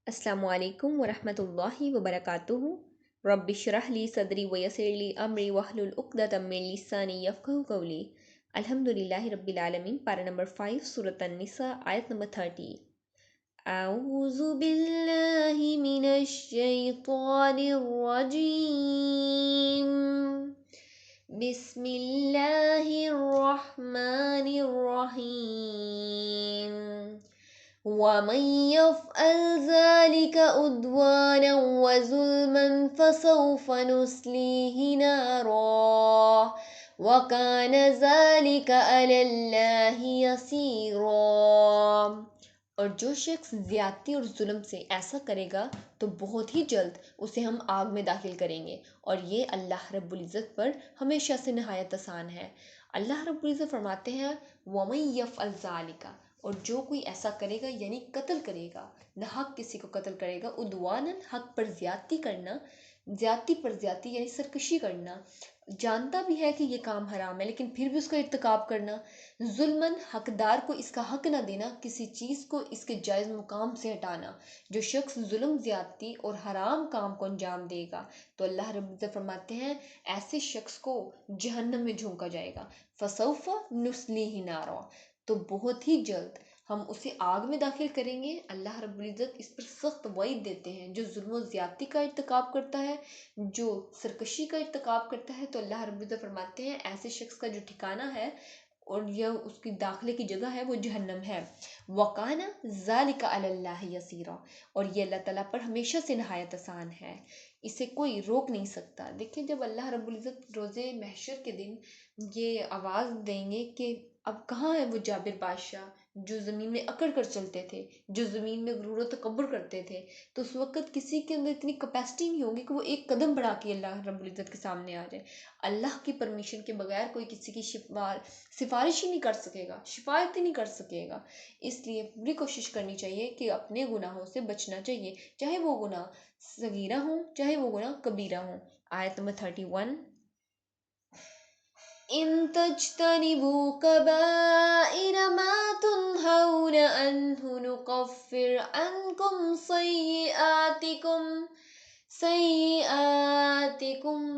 अस्सलामु अलैकुम वरहमतुल्लाहि वबरकातुहु। रब्बि इश्रह ली सदरी वयस्सिर ली अमरी वहलुल उक़्दतम मिन लिसानी यफ़क़हू क़ौली। अल्हम्दुलिल्लाहि रब्बिल आलमीन। पारा नंबर 5 सूरत अन-निसा आयत नंबर 30। अऊज़ु बिल्लाहि मिनश शैतानिर रजीम। बिस्मिल्लाहिर रहमानिर रहीम। वमन यफ़अल ज़ालिका उद्वाना वज़ुल्मन फ़सौफ़ नुस्लीहि नारा वकान ज़ालिका अलल्लाहि यसीरा। और जो शख्स ज़्यादती और जुल्म से ऐसा करेगा तो बहुत ही जल्द उसे हम आग में दाखिल करेंगे, और ये अल्लाह रब्बुल इज़्ज़त पर हमेशा से नहायत आसान है। अल्लाह रब्बुल इज़्ज़त फरमाते हैं वमन यफ़अल ज़ालिका, और जो कोई ऐसा करेगा यानी कत्ल करेगा, नाहक किसी को कत्ल करेगा, उद्वानन हक पर ज़्यादती करना, ज़्यादती पर ज़्यादती यानी सरकशी करना, जानता भी है कि ये काम हराम है लेकिन फिर भी उसका इर्तिकाब करना, जुल्मन हकदार को इसका हक ना देना, किसी चीज़ को इसके जायज़ मुकाम से हटाना। जो शख्स जुल्म, ज़्यादती और हराम काम को अंजाम देगा तो अल्लाह रब्बुल इज़्ज़त फरमाते हैं ऐसे शख्स को जहन्नम में झोंका जाएगा। फसौफ़ नुस्लीहि नारा, तो बहुत ही जल्द हम उसे आग में दाखिल करेंगे। अल्लाह रब्बुल इज़्ज़त इस पर सख्त वईद देते हैं। जो जुल्म व ज़्यादती का इर्तिकाब करता है, जो सरकशी का इर्तिकाब करता है, तो अल्लाह रब्बुल इज़्ज़त फरमाते हैं ऐसे शख्स का जो ठिकाना है और यह उसकी दाखिले की जगह है वो जहन्नम है। वकाना ज़ालिका अलल्लाहि यसीरा, और ये अल्लाह ताला पर हमेशा से नहायत आसान है, इसे कोई रोक नहीं सकता। देखिए, जब अल्लाह रब्बुल इज़्ज़त रोज़े महशर के दिन ये आवाज़ देंगे कि अब कहाँ है वो जाबिर बादशाह जो ज़मीन में अकड़ कर चलते थे, जो ज़मीन में गुरूर और तकब्बुर करते थे, तो उस वक़्त किसी के अंदर इतनी कैपेसिटी नहीं होगी कि वो एक कदम बढ़ा के अल्लाह रब्बुल इज़्ज़त के सामने आ जाए। अल्लाह की परमिशन के बगैर कोई किसी की सिफारिश ही नहीं कर सकेगा, शिफायत ही नहीं कर सकेगा। इसलिए पूरी कोशिश करनी चाहिए कि अपने गुनाहों से बचना चाहिए, चाहे वो गुनाह सगीरा हो चाहे वो गुनाह कबीरा हो। आयत नंबर 31। इन तज्तनिबू कबाइर मा तुनहौन अन्हु नुकफ्फिर अन्कुम सय्यिआतिकुम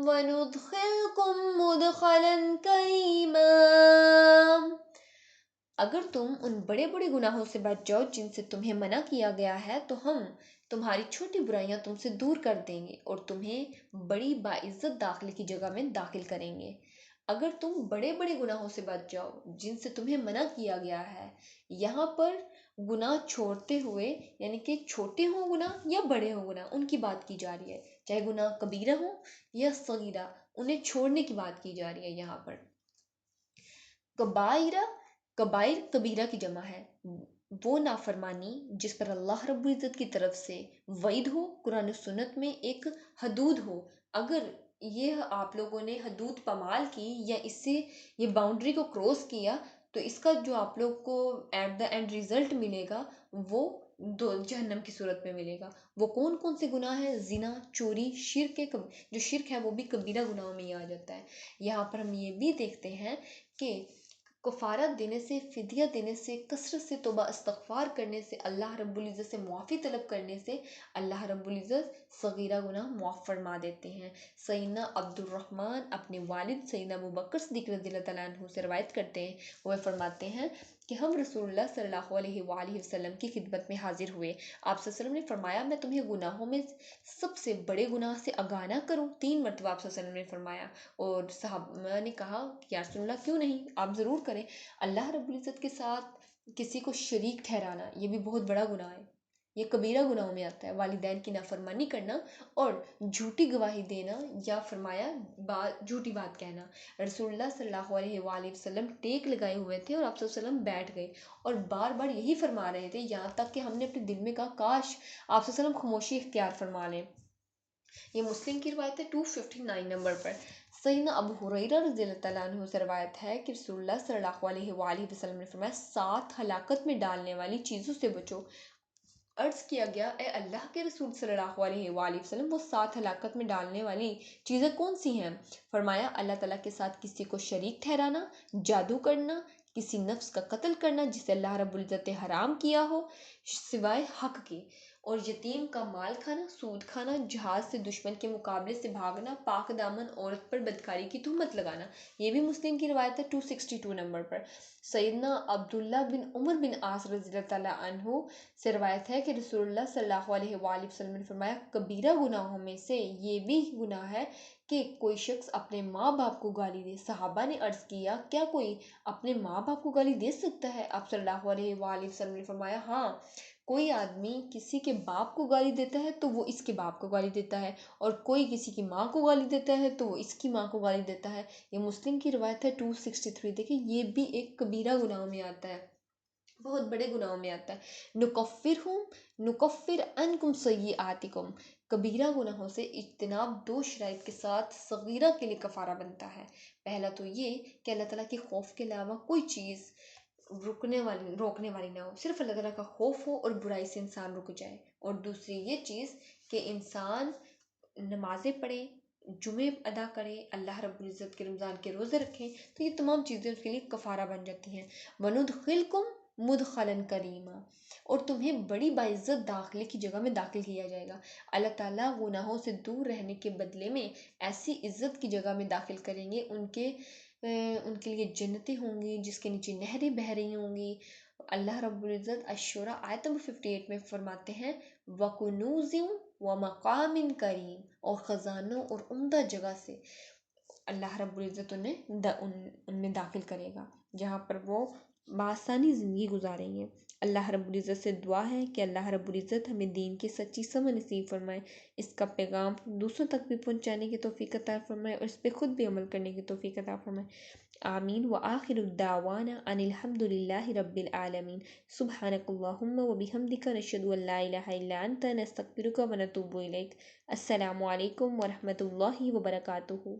व नुदखिलकुम मुदखलन करीमा। अगर तुम उन बड़े बड़े गुनाहों से बच जाओ जिनसे तुम्हें मना किया गया है तो हम तुम्हारी छोटी बुराइयां तुमसे दूर कर देंगे और तुम्हें बड़ी बाइज्जत दाखिले की जगह में दाखिल करेंगे। अगर तुम बड़े बड़े गुनाहों से बच जाओ जिनसे तुम्हें मना किया गया है, यहाँ पर गुनाह छोड़ते हुए यानी कि छोटे हो गुनाह या बड़े हो गुनाह उनकी बात की जा रही है, चाहे गुनाह कबीरा हो या सगीरा, उन्हें छोड़ने की बात की जा रही है। यहाँ पर कबाइरा, कबाइर कबीरा की जमा है। वो नाफरमानी जिस पर अल्लाह रब्बुल इज़्ज़त की तरफ से वईद हो, कुरान सुन्नत में एक हदूद हो। अगर ये आप लोगों ने हदूद पमाल की या इससे ये बाउंड्री को क्रॉस किया तो इसका जो आप लोग को एट द एंड रिजल्ट मिलेगा वो दो जहन्नम की सूरत में मिलेगा। वो कौन कौन से गुनाह है? जिना, चोरी, शिर्क जो शिर्क है वो भी कबीरा गुनाहों में ही आ जाता है। यहाँ पर हम ये भी देखते हैं कि कफ़ारा देने से, फ़िदिया देने से, कसरत से तौबा इस्तग़फ़ार करने से, अल्लाह रब्बुल इज़्ज़त से मुआफ़ी तलब करने से अल्लाह रब्बुल इज़्ज़त सगीरा गुनाह मुआफ़ फरमा देते हैं। सैयदना अब्दुर्रहमान अपने वालिद सैयदना अबू बकर सिद्दीक़ रज़ियल्लाहु तआला अन्हु से रवायत करते हैं, वह फरमाते हैं कि हम रसूलुल्लाह सल्लल्लाहु अलैहि वसल्लम की खिदमत में हाजिर हुए। आप सल्लल्लाहु अलैहि वसल्लम ने फरमाया मैं तुम्हें गुनाहों में सबसे बड़े गुनाह से आगाह ना करूँ? 3 मरतबा आप सल्लल्लाहु अलैहि वसल्लम ने फरमाया, और सहाबा ने कहा कि या रसूलल्लाह क्यों नहीं, आप ज़रूर करें। अल्लाह रब्बुल इज़्ज़त के साथ किसी को शरीक ठहराना ये भी बहुत बड़ा गुनाह है, ये कबीरा गुनाहों में आता है। वालिदैन की नाफरमानी करना और झूठी गवाही देना या फरमाया झूठी बात कहना। रसूलुल्लाह सल्लल्लाहु अलैहि वसल्लम टेक लगाए हुए थे और आप सल्लल्लाहु अलैहि वसल्लम बैठ गए और बार बार यही फरमा रहे थे, यहाँ तक कि हमने अपने दिल में कहा काश आप सल्लल्लाहु अलैहि वसल्लम खामोशी इख्तियार फरमा लें। ये मुस्लिम की रिवायत है 259 नंबर पर। सैयदना अबू हुरैरा रज़ियल्लाहु तआला अन्हु से रिवायत है कि रसूलुल्लाह सल्लल्लाहु अलैहि वसल्लम ने फरमाया 7 हलाकत में डालने वाली चीज़ों से बचो। अर्ज़ किया गया ए अल्लाह के रसूल सल्लल्लाहु अलैहि वसल्लम वो 7 हलाकत में डालने वाली चीज़ें कौन सी हैं? फरमाया अल्लाह ताला के साथ किसी को शरीक ठहराना, जादू करना, किसी नफ्स का कत्ल करना जिसे अल्लाह रब्बुल इज़्ज़त ने हराम किया हो सिवाय हक के, اور یتیم کا مال کھانا، سود کھانا، جہاد سے دشمن کے مقابلے سے بھاگنا، پاک دامن عورت پر بدکاری کی تہمت لگانا۔ یہ بھی مسلم کی روایت ہے 262 نمبر پر۔ سیدنا عبداللہ بن عمر بن عاص رضی اللہ تعالیٰ عنہ سے روایت ہے کہ رسول اللہ صلی اللہ علیہ وآلہ وسلم نے فرمایا، کبیرہ گناہوں میں سے یہ بھی گناہ ہے کہ کوئی شخص اپنے ماں باپ کو گالی دے۔ صحابہ نے عرض کیا، کیا کوئی اپنے ماں باپ کو گالی دے سکتا ہے؟ آپ صلی اللہ علیہ وآلہ وسلم نے فرمایا، ہاں، کوئی آدمی کسی کے باپ کو گالی دیتا ہے تو وہ اس کے باپ کو گالی دیتا ہے، اور کوئی کسی کی ماں کو گالی دیتا ہے تو وہ اس کی ماں کو گالی دیتا ہے۔ یہ مسلم کی روایت ہے 263۔ دیکھیں یہ بھی ایک کبیرہ گناہوں میں آتا ہے، بہت بڑے گناہوں میں آتا ہے۔ نکفر عنکم سیئاتکم، کبیرہ گناہوں سے اجتناب دو شرائط کے ساتھ صغیرہ کے لیے کفارہ بنتا ہے۔ پہلا تو یہ کہ اللہ تعالیٰ کے خوف کے علاوہ کوئی چیز روکنے والی نہ ہو، صرف اللہ تعالیٰ کا خوف ہو اور برائی سے انسان رک جائے۔ اور دوسری یہ چیز کہ انسان نمازیں پڑھے، جمعے ادا کرے، اللہ رب العزت کے رمضان کے روزے رکھیں، تو یہ تمام چیزیں اس کے لیے کفارہ بن جاتی ہیں۔ وَنُدْخِلْكُمْ مُدْخَلًا کریما، اور تمہیں بڑی باعزت داخلے کی جگہ میں داخل کیا جائے گا۔ اللہ تعالیٰ گناہوں سے دور رہنے کے بدلے میں ایسی عزت کی جگہ میں داخل کریں گے، ان کے لیے جنتیں ہوں گی جس کے نیچے نہریں بہہ رہی ہوں گی۔ اللہ رب العزت الشورى آیت نمبر 58 میں فرماتے ہیں، وَكُنُوزٍ وَمَقَامٍ کریم، اور خزانوں اور عمدہ جگہ سے اللہ رب العزت ان میں داخل کرے گا، جہاں پر وہ بآسانی زندگی گزاریں گے۔ اللہ رب العزت سے دعا ہے کہ اللہ رب العزت ہمیں دین کی سچی سمجھ نصیب فرمائے، اس کا پیغام دوسروں تک بھی پہنچانے کی توفیق عطا فرمائے، اور اس پہ خود بھی عمل کرنے کی توفیق عطا فرمائے۔ آمین۔ وآخر الدعوانا ان الحمد للہ رب العالمین۔ سبحانک اللہم وبحمدک، نشہد ان لا الہ الا انت، نستغفرک ونتوب الیک۔ السلام علیکم ورحمۃ اللہ وبرکاتہ۔